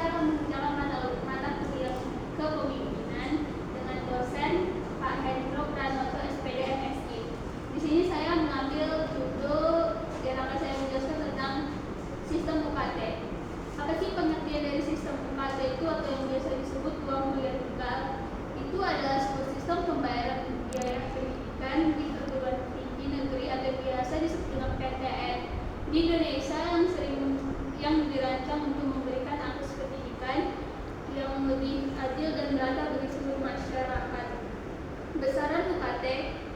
akan mengerjakan mata kuliah kepemimpinan dengan dosen Pak Hendro Pranoto SPD MSI. Di sini saya mengambil judul yang akan saya menjelaskan tentang sistem UKT. Apa sih pengertian dari sistem UKT itu, atau yang biasa disebut uang kuliah tunggal? Itu adalah sebuah sistem pembayaran biaya pendidikan di perguruan tinggi negeri atau biasa disebut dengan PTN di Indonesia, yang dirancang untuk memberikan akses pendidikan yang lebih adil dan merata bagi seluruh masyarakat. Besaran UKT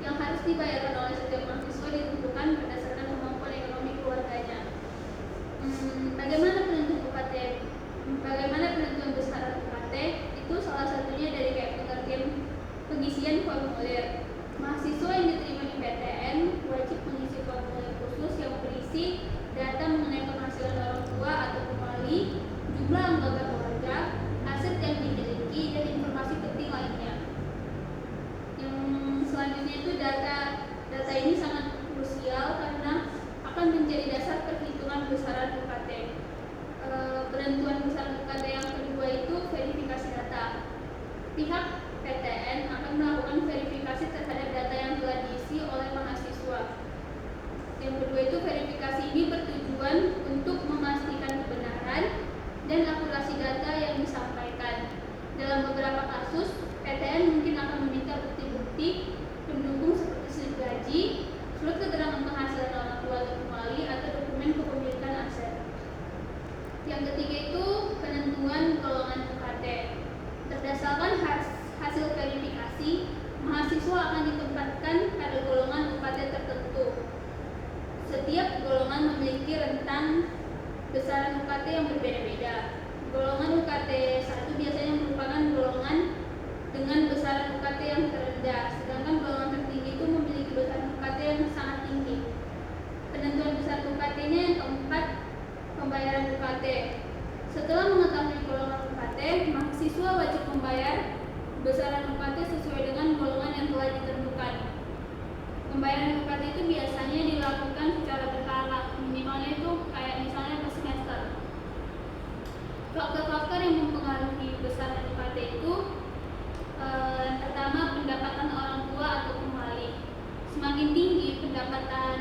yang harus dibayarkan oleh setiap mahasiswa ditentukan berdasarkan kemampuan ekonomi keluarganya. Bagaimana penentuan UKT? Bagaimana penentuan besaran UKT? Itu salah satunya dari pengertian pengisian formulir. Mahasiswa yang diterima di PTN wajib mengisi formulir khusus yang berisi data mengenai penghasilan orang tua atau kembali, jumlah anggota keluarga, aset yang dimiliki, dan informasi penting lainnya. Yang selanjutnya itu data ini sangat krusial karena akan menjadi dasar perhitungan besaran UKT. Penentuan besaran UKT yang kedua itu verifikasi data. Pihak PTN akan melakukan verifikasi terhadap data yang telah diisi oleh mahasiswa. Yang kedua itu verifikasi ini bertujuan untuk memastikan kebenaran dan akurasi data yang disampaikan. Dalam beberapa kasus, PTN mungkin akan meminta bukti-bukti pendukung seperti slip gaji, surat keterangan penghasilan orang tua atau kembali, atau dokumen kepemilikan aset. Yang ketiga itu penentuan golongan UKT. Berdasarkan hasil verifikasi, mahasiswa akan ditempatkan pada golongan UKT tertentu. Setiap golongan memiliki rentang besaran UKT yang berbeda-beda. Golongan UKT 1 biasanya merupakan golongan dengan besaran UKT yang terendah, sedangkan golongan tertinggi itu memiliki besaran UKT yang sangat tinggi. Penentuan besaran UKT-nya yang keempat, pembayaran UKT. Setelah mengetahui golongan UKT, mahasiswa wajib membayar besaran UKT sesuai dengan golongan yang telah ditentukan. Pembayaran UKT itu biasanya dilakukan secara berkala, minimalnya itu kayak misalnya per semester. Faktor-faktor yang mempengaruhi besaran UKT itu pertama, pendapatan orang tua atau kembali. Semakin tinggi pendapatan,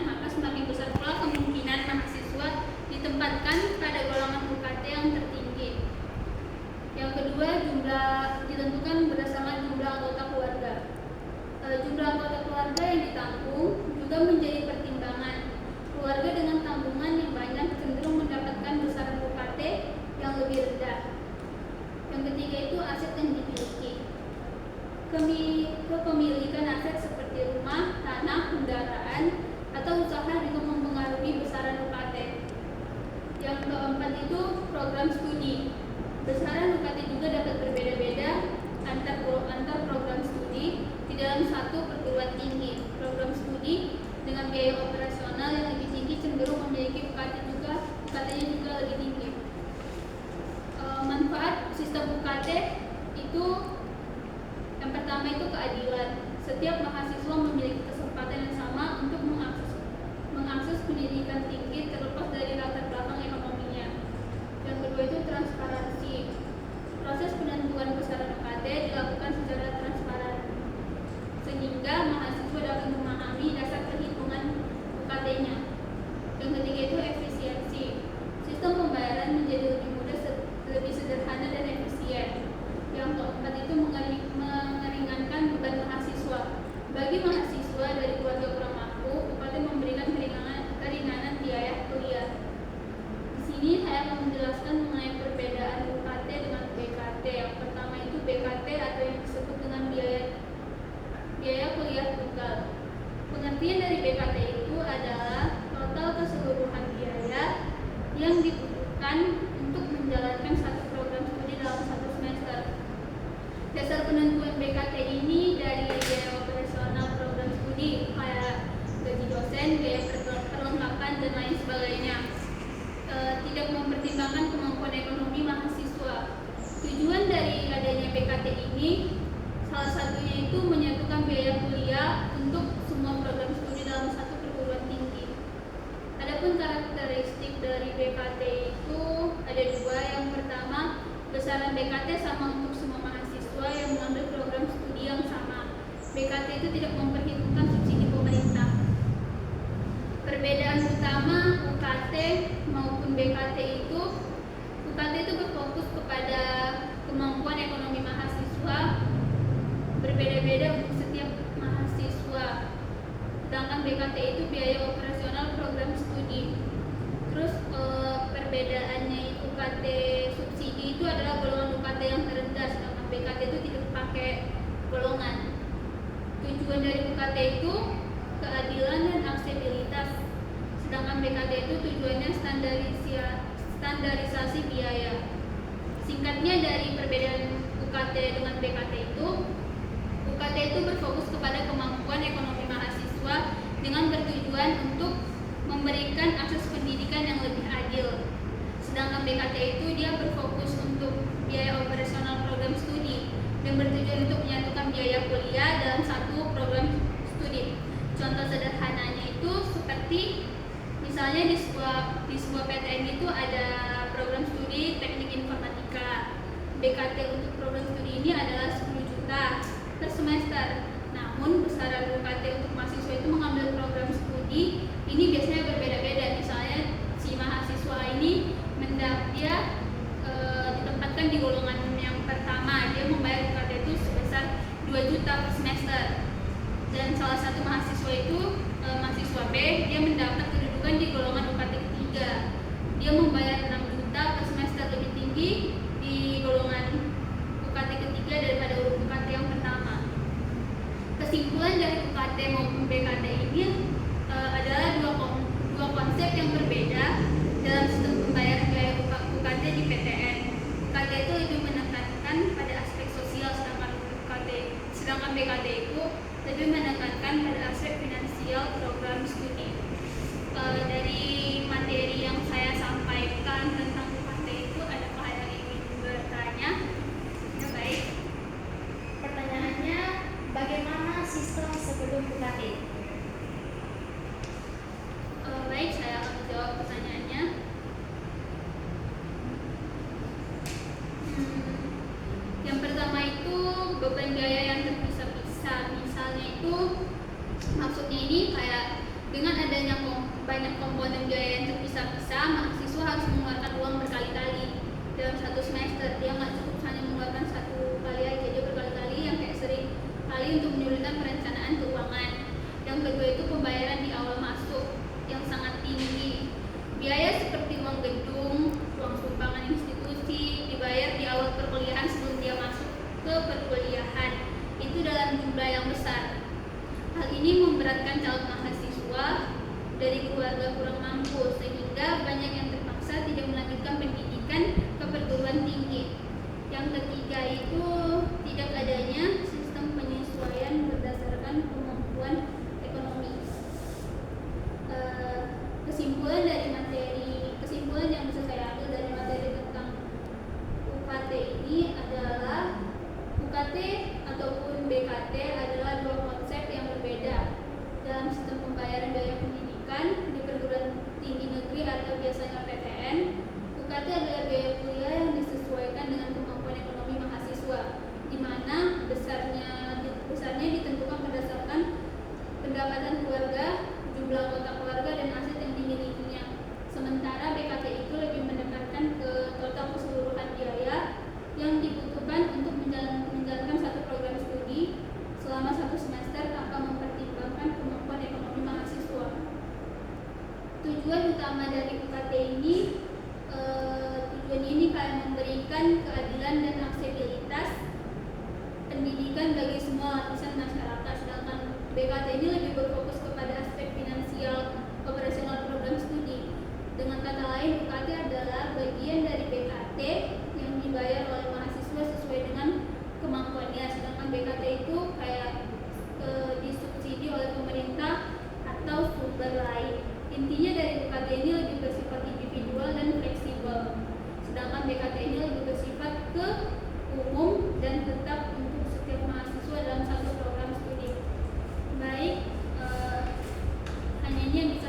maka semakin besar pula kemungkinan mahasiswa ditempatkan pada golongan UKT yang tertinggi. Yang kedua, jumlah ditentukan berdasarkan jumlah anggota keluarga. Jumlah anggota keluarga yang ditanggung juga menjadi pertimbangan. Keluarga dengan tabungan yang banyak cenderung mendapatkan besaran UKT yang lebih rendah. Yang ketiga itu aset yang dimiliki. Kepemilikan aset seperti rumah, tanah, kendaraan, atau usaha juga mempengaruhi besaran UKT. Yang keempat itu program studi. Besaran UKT juga dapat berbeda-beda antar program studi di dalam satu perguruan tinggi. Program studi dengan biaya operasional yang lebih tinggi cenderung memiliki UKT-nya juga lebih tinggi. Manfaat sistem UKT itu yang pertama itu keadilan. Setiap mahasiswa memiliki kesempatan yang sama untuk mengakses pendidikan tinggi terlepas dari latar belakang ekonominya. Yang kedua itu transparansi. Proses penentuan besaran UKT dilakukan secara transparan sehingga mahasiswa dapat memahami dasar perhitungan UKT-nya. Yang ketiga itu efisiensi. Sistem pembayaran menjadi lebih mudah, lebih sederhana dan efisien. Yang keempat itu meringankan beban mahasiswa. Bagi mahasiswa dari keluarga kurang mampu, UKT memberikan keringanan biaya kuliah. Di sini saya akan menjelaskan mengenai perbedaan UKT dengan BKT. Yang pertama itu BKT atau yang disebut dengan biaya kuliah tunggal. Pengertian dari BKT itu adalah total keseluruhan biaya yang dibutuhkan untuk menjalankan satu program studi dalam satu semester. Dasar penentuan BKT ini dari biaya operasional program studi kayak gaji dosen, biaya perlengkapan, dan lain sebagainya. Tidak mempertimbangkan kemampuan ekonomi mahasiswa. Tujuan dari adanya BKT ini salah satunya itu menyatukan biaya kuliah untuk semua program studi dalam satu perguruan tinggi. Adapun karakteristik dari BKT itu ada dua. Yang UKT itu tidak memperhitungkan subsidi pemerintah. Perbedaan utama UKT maupun BKT itu, UKT itu berfokus kepada kemampuan ekonomi mahasiswa berbeda-beda untuk setiap mahasiswa. Sedangkan BKT itu biaya operasional program studi. Terus perbedaannya UKT subsidi itu adalah golongan UKT yang terendah, sedangkan BKT itu tidak pakai golongan. Tujuan dari UKT itu keadilan dan aksesibilitas, sedangkan BKT itu tujuannya standarisasi biaya. Singkatnya dari perbedaan UKT dengan BKT itu, UKT itu berfokus kepada kemampuan ekonomi mahasiswa dengan bertujuan untuk memberikan akses pendidikan yang lebih adil. Sedangkan BKT itu dia berfokus untuk biaya operasional program studi dan bertujuan untuk menyatukan biaya kuliah dalam satu program studi. Contoh sederhananya itu seperti misalnya di sebuah PTN itu ada program studi teknik informatika. BKT untuk program studi ini adalah 10 juta per semester. Namun besaran UKT untuk mahasiswa itu mengambil program studi ini biasanya berbeda-beda. Misalnya si mahasiswa ini ditempatkan di golongan yang pertama, dia membayar UKT itu sebesar 2 juta per semester. Dan salah satu mahasiswa itu mahasiswa B, dia mendapat kedudukan di golongan UKT ketiga. Dia membayar 6 juta per semester, lebih tinggi di golongan UKT ketiga daripada UKT yang pertama. Kesimpulan dari UKT maupun BKT ini adalah dua konsep yang berbeda dalam sistem pembayaran biaya UKT di PTN. UKT itu lebih menekankan pada aspek sosial, sedangkan BKT itu lebih menekankan pada aspek finansial program studi. Dari materi yang saya sampaikan tentang UKT itu, adakah yang ingin bertanya? Ya, baik. Pertanyaannya, bagaimana sistem sebelum UKT? Baik, saya akan menjawab pertanyaannya. Yang pertama itu beban biaya yang terpisah-pisah. Misalnya itu, maksudnya ini kayak dengan adanya banyak komponen biaya yang terpisah-pisah, mahasiswa harus mengeluarkan uang berkali-kali dalam satu semester. Dia nggak cukup hanya mengeluarkan satu kali aja, dia berkali-kali yang kayak sering kali untuk menyulitkan perencanaan keuangan. Yang kedua itu pembayaran di awal masuk yang sangat tinggi. Biaya seperti uang gedung, uang sumbangan institusi dibayar di awal perkuliahan sebelum dia masuk ke perkuliahan. Itu dalam jumlah yang besar. Hal ini memberatkan calon mahasiswa dari keluarga kurang mampu, sehingga banyak yang terpaksa tidak melanjutkan pendidikan ke perguruan tinggi. Yang ketiga itu tidak adanya sistem penyesuaian berdasarkan kemampuan ekonomi. Kesimpulan yang bisa saya ambil dari materi tentang UKT ini adalah UKT ataupun BKT adalah dua konsep yang berbeda dalam sistem pembayaran biaya pendidikan di perguruan tinggi negeri atau biasanya PTN. UKT adalah biaya kuliah yang disesuaikan dengan kemampuan ekonomi mahasiswa, di mana besarnya ditentukan berdasarkan pendapatan keluarga, jumlah anggota keluarga, dan aset yang dimilikinya. Sementara BKT itu lebih mendekatkan ke total keseluruhan biaya yang dibutuhkan untuk menjalankan satu program studi selama satu semester tanpa mempertimbangkan kemampuan ekonomi mahasiswa. Tujuan utama dari UKT ini kayak memberikan keadilan dan aksesibilitas pendidikan bagi semua lapisan masyarakat, sedangkan BKT ini lebih berfokus kepada aspek finansial operasional program studi. Dengan kata lain, UKT adalah bagian dari BKT yang dibayar oleh mahasiswa sesuai dengan kemampuannya, sedangkan BKT itu kayak disubsidi oleh pemerintah atau sumber lain. Intinya dari UKT ini lebih bersifat individual dan fleksibel, sedangkan BKT ini lebih bersifat ke umum dan tetap untuk setiap mahasiswa dalam satu program studi. Baik, hanya ini yang bisa